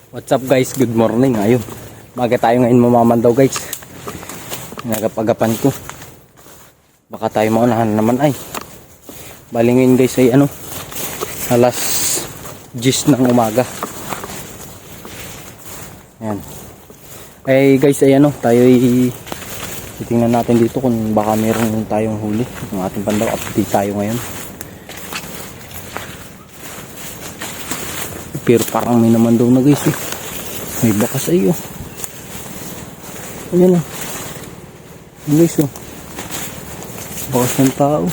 What's up guys, good morning. Ayun, maga tayo ngayon mamamandaw guys. Nagapagapan ko. Baka tayo maunahan naman ay. Bali ngayon guys ay alas 10 ng umaga. Ayan. Ay guys ay tayo ay titingnan natin dito kung baka meron tayong huli ng ating pandaw. Update tayo ngayon. Pero parang may naman daw na guys eh. May bakas ay ayan guys bakas ng tao.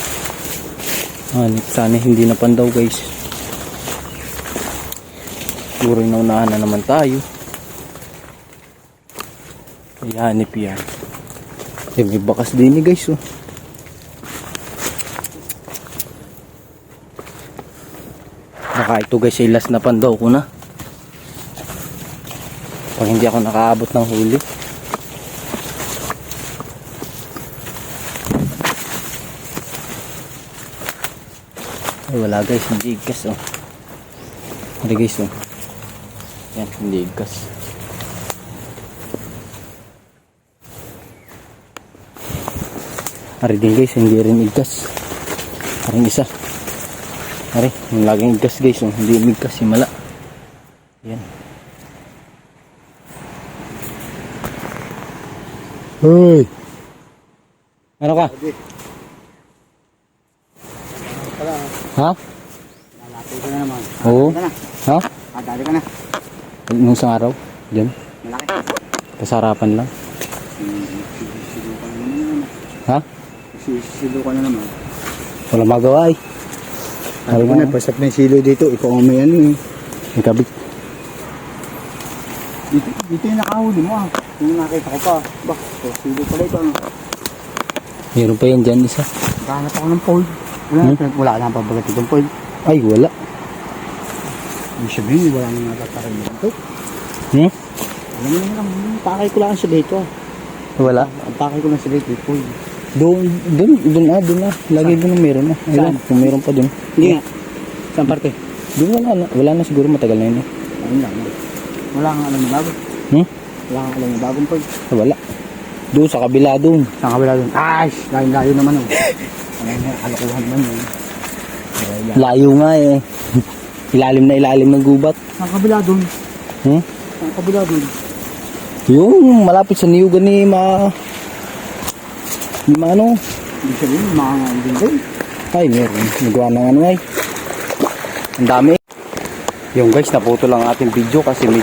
Sana hindi na pandaw guys. Puro naunahan na naman tayo. Ay hanip yan. May bakas din guys Baka ito guys ay last na pandaw ko na. Pag hindi ako nakaabot ng huli. Ay wala guys, hindi igkas Hindi guys Yan, hindi igkas. Ari din guys, hindi rin igkas. Parang isa. Ari, yung laging igkas guys hindi igkas, himala. Yan. Hoy! Ano ka? Ha? Lalapit ka na naman. Oo. Ha? Dali ka na. Nung isang araw? Diyan? Malaki. Kasarapan lang. Sisilu ka na naman. Ha? Sisilu ka na naman. Wala magawa eh. Ano ko na, pasap na yung silo dito. Ikaw ang may May kabit. Dito yung nakahuli mo Yung nakita ko pa. Bah, silo pala ito Meron pa yan dyan isa. Gahanap ako ng pole. Wala lang pabagat itong pole. Ay wala. Yung sabihin, wala nang natatakay mo ito. Alam mo naman, pakay ko lang sa dito Wala. Ang pakay ko lang sa dito, pole. Doon Lagi doon na meron na. Ayun, kung meron pa doon. Hindi nga. Saan parte? Doon wala na siguro, matagal na yun Ayun lang. Wala kang alam na bago. Wala kang alam na bagong pole. Wala. Doon sa kabila doon. Saan kabila doon? Ay, layo naman kalokohan naman yun. Layo nga eh. Ilalim ng gubat. Saan kabila doon? Saan kabila doon? Yung malapit sa niyugan ni Hindi sabihin, mga din doon. Ay meron. Nagawa ng ay. Ang dami. Yung guys, naputo lang ating video kasi may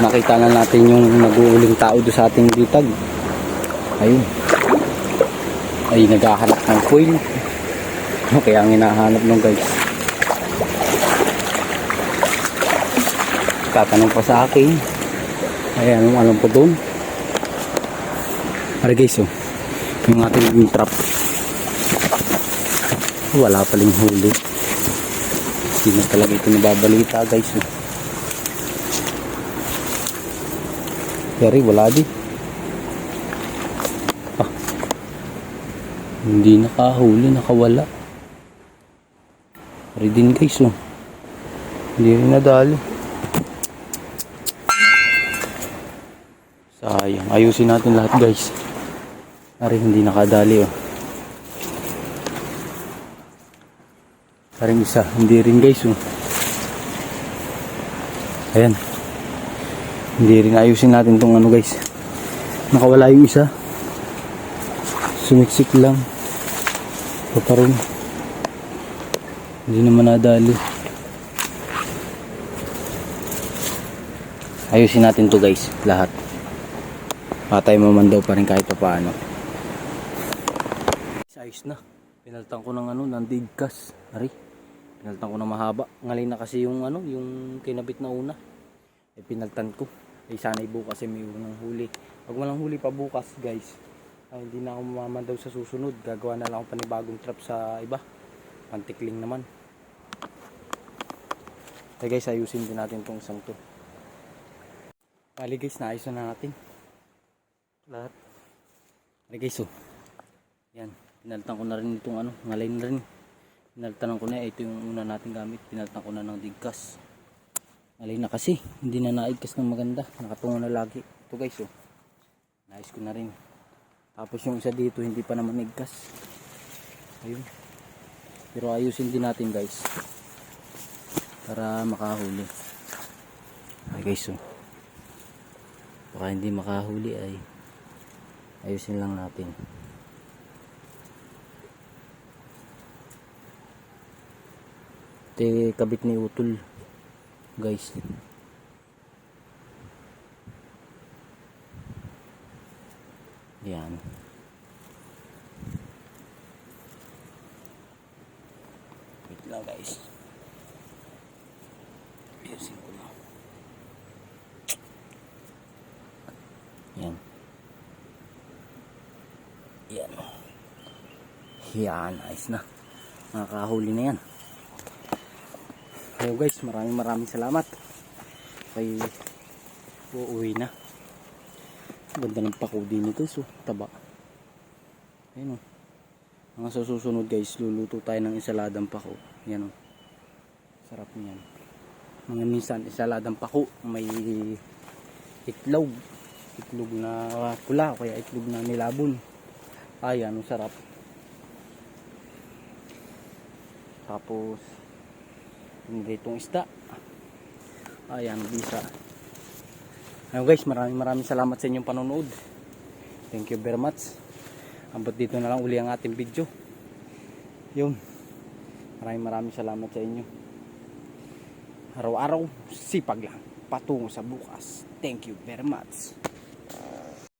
nakita na natin yung nag-uuling tao doon sa ating bitag. Ayun. Ay naghahanap ng foil. Kaya ang hinahanap nung guys. Tatanong pa sa akin. Ay anong alam po doon. Para guys yung ating trap. Wala paling huli. Hindi na talaga ito nababalita guys Pero wala di. Hindi nakahuli, nakawala. Pero din guys hindi rin nadali. Sayang. Ayusin natin lahat guys. Ari hindi nakadali Karing isa, hindi rin guys Ayan. Hindi rin ayusin natin tong guys. Nakawala yung isa. Sumiksik lang. Ito rin. Hindi naman nadali. Ayusin natin to guys, lahat. Patay mamandaw pa rin kahit pa paano. Ayos na. Pinaltan ko ng digkas. Ari. Pinaltan ko ng mahaba. Ngalay na kasi yung yung kinabit na una. Pinaltan ko. Sana'y bukas may unang huli. Pag walang huli pa bukas guys, hindi na ako mamamandaw sa susunod. Gagawa na lang ako panibagong trap sa iba. Pantikling naman. Kaya guys, ayusin din natin tong isang to. Bali guys, naayos na natin lahat. Bali guys yan. Pinalitan ko na rin itong ngalay na rin. Pinalitan ko na, ito yung una natin gamit. Pinalitan ko na ng digkas. Alay na kasi, hindi na naigkas ng maganda. Nakatungo na lagi. Ito guys, oh. Naayos ko na rin. Tapos yung isa dito, hindi pa naman igkas. Ayun. Pero ayusin din natin guys. Para makahuli. Ay guys, oh. Baka hindi makahuli ay ayusin lang natin. Ito kabit ni utol guys. Yan. Wait lang guys. Ayusin ko na. Yan. Yan. Yan. Ayos na. Nakakahuli na yan. So guys, maraming salamat. Kay uuwi na. Ganda ng pako din ito. So, taba. Ayun o. Mga susunod guys, luluto tayo ng isaladang pako. Yan o. Sarap niyan. Mga minsan, isaladang pako. May itlog. Itlog na pula. Kaya itlog na nilabon. Ayan, sarap. Tapos, itong isda. Ayan, bisa. Ayun guys, maraming salamat sa inyong panonood. Thank you very much. Abot dito na lang uli ang ating video. Yun. Maraming salamat sa inyo. Araw-araw, sipag lang. Patungo sa bukas. Thank you very much.